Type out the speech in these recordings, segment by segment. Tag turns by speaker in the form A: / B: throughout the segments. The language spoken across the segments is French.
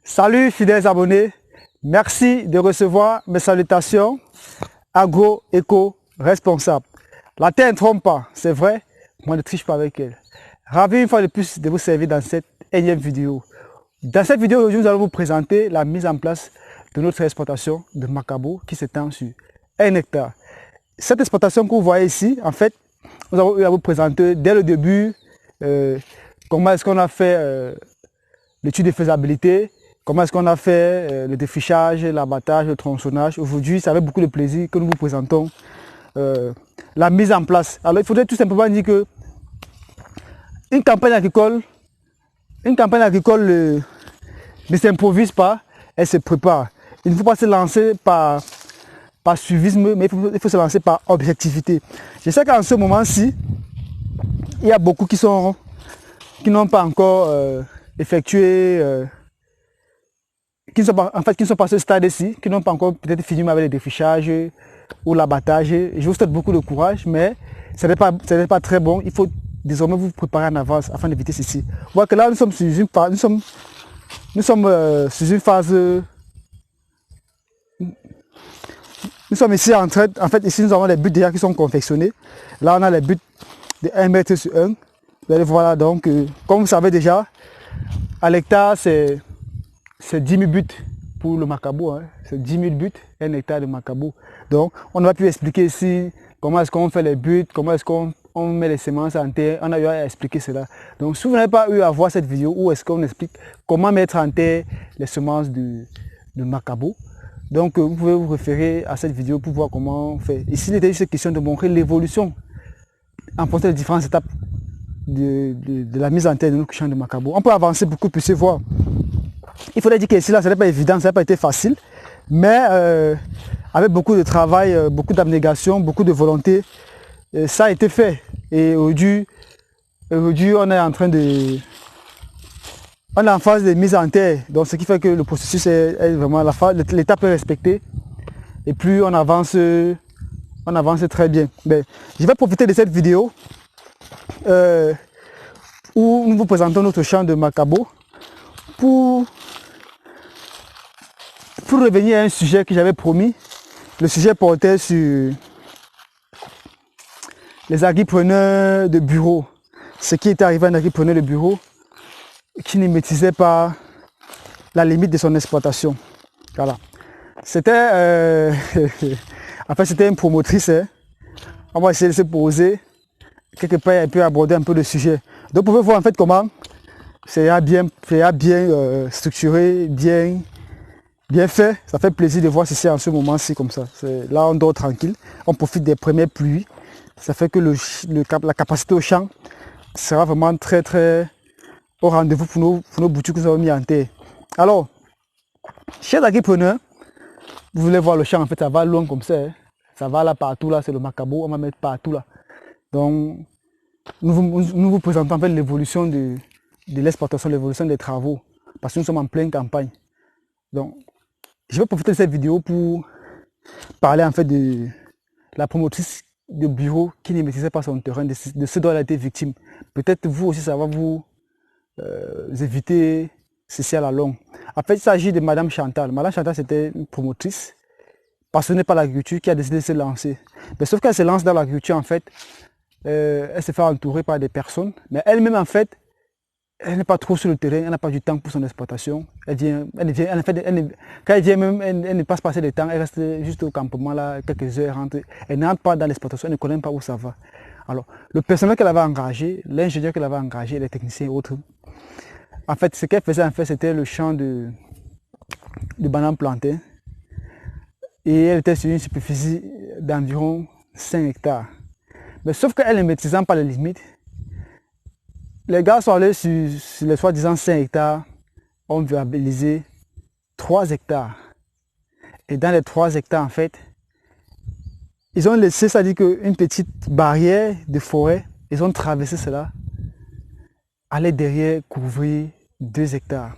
A: Salut fidèles abonnés, merci de recevoir mes salutations agro-éco-responsable. La terre ne trompe pas, c'est vrai, moi ne triche pas avec elle. Ravi une fois de plus de vous servir dans cette énième vidéo. Dans cette vidéo aujourd'hui, nous allons vous présenter la mise en place de notre exploitation de macabo qui s'étend sur 1 hectare. Cette exploitation que vous voyez ici, en fait, nous avons eu à vous présenter dès le début comment est-ce qu'on a fait l'étude de faisabilité, comment est-ce qu'on a fait le défrichage, l'abattage, le tronçonnage. Aujourd'hui, c'est avec beaucoup de plaisir que nous vous présentons la mise en place. Alors, il faudrait tout simplement dire que une campagne agricole ne s'improvise pas, elle se prépare. Il ne faut pas se lancer par suivisme, mais il faut se lancer par objectivité. Je sais qu'en ce moment-ci, il y a beaucoup qui n'ont pas encore effectué, qui ne sont pas à ce stade-ci, qui n'ont pas encore peut-être fini avec le défrichage ou l'abattage. Je vous souhaite beaucoup de courage, mais ce n'est pas très bon. Il faut désormais vous préparer en avance afin d'éviter ceci. Vous voyez que là, nous sommes sur une phase. Nous sommes ici en train. En fait, ici, nous avons les buts déjà qui sont confectionnés. Là, on a les buts de 1 mètre sur 1. Vous allez voir là, donc, comme vous savez déjà, à l'hectare, c'est 10 000 buts pour le macabo. Hein. C'est 10 000 buts, 1 hectare de macabo. Donc, on n'a pas pu expliquer ici comment est-ce qu'on fait les buts, comment est-ce qu'on met les semences en terre. On a eu à expliquer cela. Donc, si vous n'avez pas eu à voir cette vidéo où est-ce qu'on explique comment mettre en terre les semences de macabo, donc vous pouvez vous référer à cette vidéo pour voir comment on fait. Ici, il était juste question de montrer l'évolution en fonction des différentes étapes de la mise en terre de notre champ de macabo. On peut avancer pour que vous puissiez voir. Il faudrait dire qu'ici, là, ce n'est pas évident, ça n'a pas été facile, mais avec beaucoup de travail, beaucoup d'abnégation, beaucoup de volonté, ça a été fait. Et aujourd'hui, on est en train de... On est en phase de mise en terre, donc ce qui fait que le processus est vraiment l'étape est respectée. Et plus on avance très bien. Mais je vais profiter de cette vidéo où nous vous présentons notre champ de macabo pour revenir à un sujet que j'avais promis. Le sujet portait sur les agripreneurs de bureau. Ce qui est arrivé à un agripreneur de bureau qui ne maîtrisait pas la limite de son exploitation. Voilà. C'était en fait c'était une promotrice. Hein. On va essayer de se poser quelque part et puis aborder un peu le sujet. Donc vous pouvez voir en fait comment c'est bien structuré, bien fait. Ça fait plaisir de voir ceci en ce moment-ci comme ça. Là on dort tranquille, on profite des premières pluies. Ça fait que la capacité au champ sera vraiment très au rendez-vous pour nos boutiques que nous avons mis en terre. Alors, chers agripreneurs, vous voulez voir le champ, en fait ça va loin comme ça. Hein. Ça va là partout, là c'est le macabo, on va mettre partout là. Donc, nous vous présentons en fait l'évolution de l'exploitation, l'évolution des travaux, parce que nous sommes en pleine campagne. Donc, je vais profiter de cette vidéo pour parler en fait de la promotrice de bureau qui ne maîtrisait pas son terrain, de ce dont elle a été victime. Peut-être vous aussi, ça va vous éviter ceci à la longue. En fait, il s'agit de Madame Chantal. Madame Chantal, c'était une promotrice passionnée par l'agriculture qui a décidé de se lancer. Mais sauf qu'elle se lance dans l'agriculture, en fait, elle se fait entourer par des personnes, mais elle-même, en fait, elle n'est pas trop sur le terrain, elle n'a pas du temps pour son exploitation. Quand elle vient même, elle ne passe pas assez de temps, elle reste juste au campement là, quelques heures, elle n'entre pas dans l'exploitation, elle ne connaît pas où ça va. Alors, le personnel qu'elle avait engagé, l'ingénieur qu'elle avait engagé, les techniciens et autres, en fait, ce qu'elle faisait, en fait, c'était le champ de bananes plantées. Et elle était sur une superficie d'environ 5 hectares. Mais sauf qu'elle ne maîtrisant pas les limites, les gars sont allés sur les soi-disant 5 hectares, ont viabilisé 3 hectares. Et dans les 3 hectares, en fait, ils ont laissé, c'est-à-dire qu'une petite barrière de forêt, ils ont traversé cela, aller derrière couvrir 2 hectares.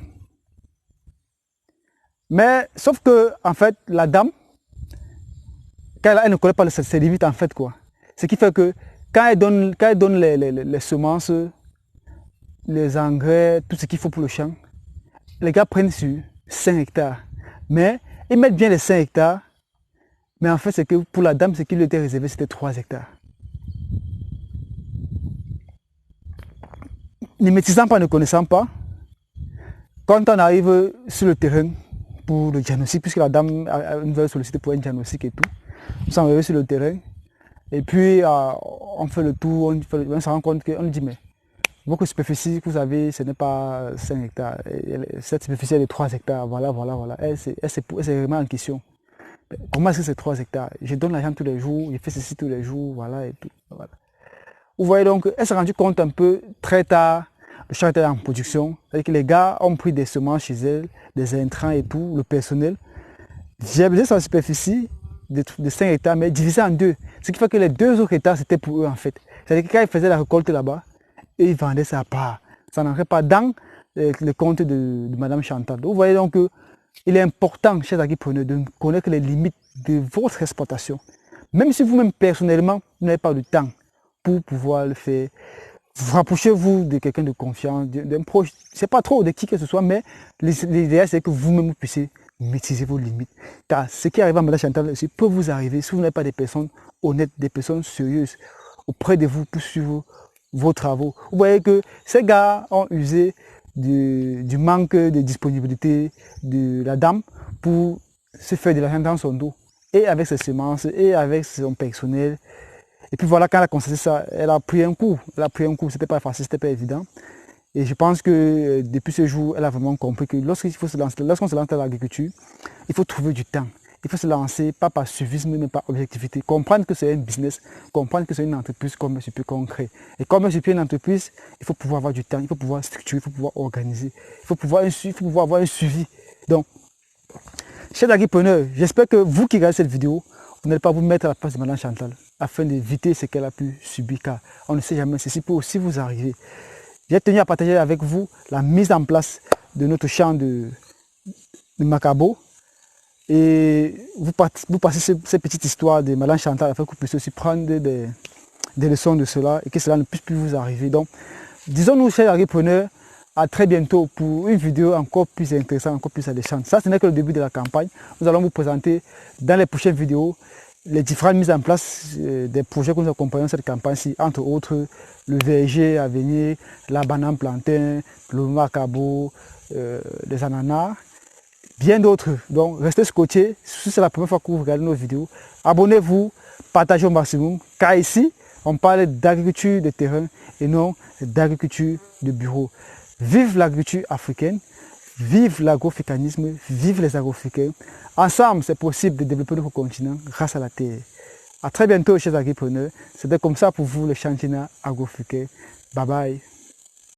A: Mais, sauf que, en fait, la dame, elle ne connaît pas ses limites, en fait, quoi. Ce qui fait que, quand elle donne les semences les engrais, tout ce qu'il faut pour le champ. Les gars prennent sur 5 hectares. Mais ils mettent bien les 5 hectares. Mais en fait, c'est que pour la dame, ce qui lui était réservé, c'était 3 hectares. Ne maîtrisant pas, ne connaissant pas, quand on arrive sur le terrain pour le diagnostic, puisque la dame nous a sollicité pour un diagnostic et tout, nous sommes arrivés sur le terrain. Et puis, on fait le tour, on se rend compte qu'on lui dit, mais votre superficie que vous avez, ce n'est pas 5 hectares. Cette superficie, elle est 3 hectares. Voilà. Elle s'est vraiment en question. Comment est-ce que c'est 3 hectares? Je donne l'argent tous les jours, je fais ceci tous les jours, voilà et tout. Voilà. Vous voyez donc, elle s'est rendue compte un peu très tard, le champ était en production. C'est-à-dire que les gars ont pris des semences chez elle, des intrants et tout, le personnel. J'ai besoin de sa superficie de 5 hectares, mais divisé en deux. Ce qui fait que les 2 autres hectares, c'était pour eux en fait. C'est-à-dire que quand ils faisaient la récolte là-bas, et ils vendaient ça à part. Ça n'entrait pas dans le compte de Madame Chantal. Vous voyez donc qu'il est important, chers agripreneurs, de connaître les limites de votre exploitation. Même si vous-même, personnellement, vous n'avez pas de temps pour pouvoir le faire, rapprochez-vous de quelqu'un de confiance, d'un proche. C'est pas trop de qui que ce soit, mais l'idéal, c'est que vous-même puissiez maîtriser vos limites. Car ce qui arrive à Madame Chantal aussi peut vous arriver si vous n'avez pas des personnes honnêtes, des personnes sérieuses auprès de vous pour suivre vos travaux. Vous voyez que ces gars ont usé du manque de disponibilité de la dame pour se faire de l'argent dans son dos. Et avec ses semences, et avec son personnel. Et puis voilà, quand elle a constaté ça, elle a pris un coup. C'était pas facile, c'était pas évident. Et je pense que depuis ce jour, elle a vraiment compris que lorsqu'on se lance dans l'agriculture, il faut trouver du temps. Il faut se lancer, pas par suivisme, mais par objectivité. Comprendre que c'est un business, comprendre que c'est une entreprise comme un super concret. Et comme un super une entreprise, il faut pouvoir avoir du temps, il faut pouvoir structurer, il faut pouvoir organiser, il faut pouvoir avoir un suivi. Donc, chers agripreneurs, j'espère que vous qui regardez cette vidéo, vous n'allez pas vous mettre à la place de Madame Chantal afin d'éviter ce qu'elle a pu subir, car on ne sait jamais, ceci peut aussi vous arriver. J'ai tenu à partager avec vous la mise en place de notre champ de Macabo. Et vous passez ces petites histoires de Madame Chantal afin que vous puissiez aussi prendre des leçons de cela et que cela ne puisse plus vous arriver. Donc, disons-nous, chers agripreneurs, à très bientôt pour une vidéo encore plus intéressante, encore plus alléchante. Ça, ce n'est que le début de la campagne. Nous allons vous présenter dans les prochaines vidéos les différentes mises en place des projets que nous accompagnons cette campagne-ci, entre autres le verger à venir, la banane plantain, le macabo, les ananas, bien d'autres. Donc restez scotchés. Si c'est la première fois que vous regardez nos vidéos, abonnez-vous, partagez au maximum, car ici, on parle d'agriculture de terrain et non d'agriculture de bureau. Vive l'agriculture africaine, vive l'agroafricanisme, vive les agro-africains. Ensemble, c'est possible de développer notre continent grâce à la terre. A très bientôt, chers agripreneurs. C'était comme ça pour vous, le Chantina agro-africain. Bye bye.